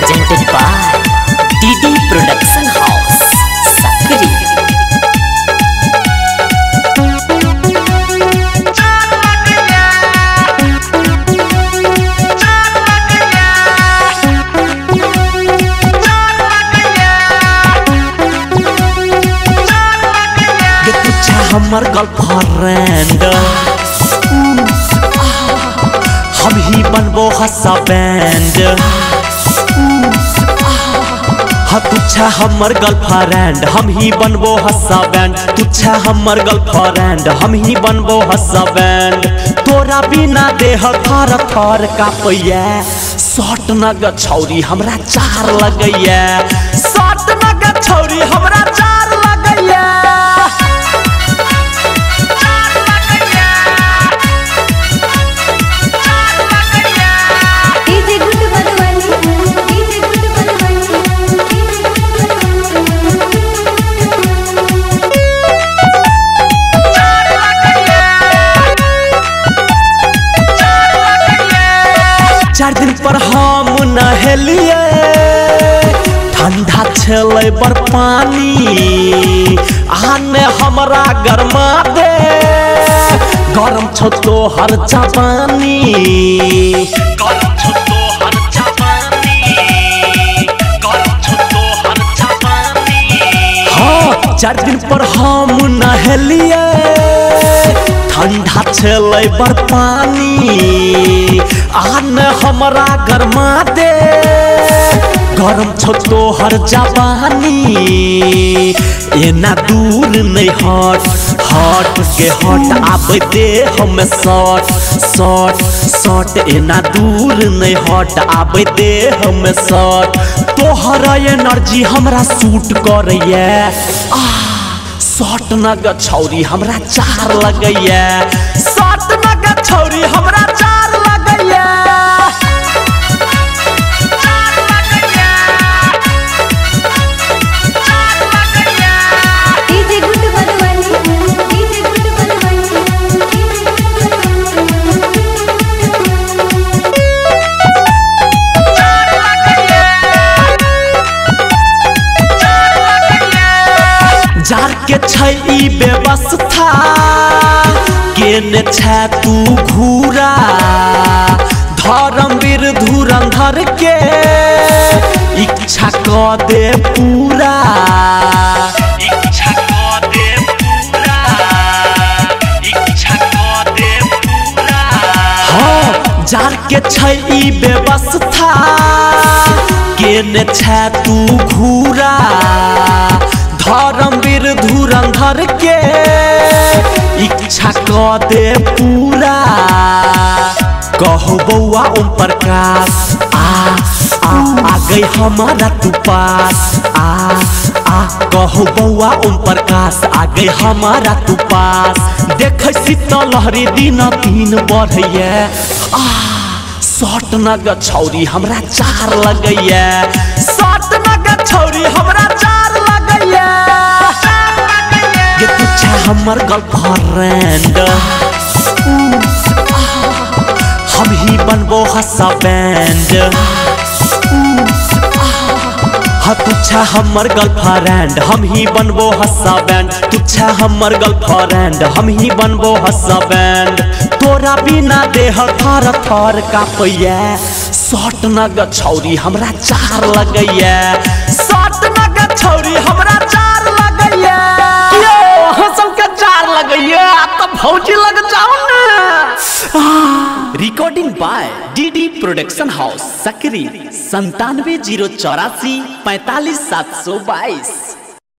presented by DD Production House, Sakri. हमर girlfriend हम ही बनबो हस्सा बैंड तुच्छा हमर गर्लफ्रेंड हम ही बनबो हस्सा बैंड तुच्छा हमर गर्लफ्रेंड हम ही बनबो हस्सा बैंड तोरा बिना देह थर थर कापैया शॉट नग छौरी हमरा चार लगैया शॉट नग छौरी हमरा चार लगैया चार दिन पर हम नहेलिए ठंडा छले बर पानी आने हमरा गरमा दे गरम छो तो हर जवानी गरम छो तो हर जवानी गरम छो तो हर जवानी हाँ चार दिन पर हम नहेलिए ठंडा छले बर पानी आन हमरा गरमा दे गरम छो तो हर जवानी एना दूर नहीं हट हट के हट आबे दे हम शॉट शॉट शॉट एना दूर नहीं हट आबे दे हम शॉट तोहर एनर्जी हमरा सूट करैया शॉट नग छौरी हमरा चार लगैया शॉट नग छौरी हमरा चार लगैया जार के छै व्यवस्था केने छै तू घूरा धर्मवीर धुरंधर के इच्छा क दे पूरा इच्छा क दे पूरा इच्छा क दे पूरा हाँ जार के छै व्यवस्था केने छै तू घूरा धर्मवीर धुरंधर के इच्छा क दे पूरा कहो बउआ ओम प्रकाश आ गई हमारा तू पास आ कहो बउआ ओम प्रकाश आ गई हमारा तू पास देख शीतल लहरी दिन दिन बढ़ैया शॉट नग छौरी हमरा चार लगैया शॉट नग छौरी हमरा चार लगैया ये तुच्छा हमर गर्लफ्रेंड हम ही बनबो हस्सा बैंड तुच्छा हमर गर्लफ्रेंड हम ही बनबो हस्सा बैंड तुच्छा हमर गर्लफ्रेंड हम ही बनबो हस्सा बैंड तोरा बिना देह थर थर कापैया शॉट नग छौरी हमरा चार लगैया शॉट नग छौरी हमरा चार लगैया सबके चार लगैया तो भौजी लग जाओ ना recording by DD production house Sakri 97 084 45 722।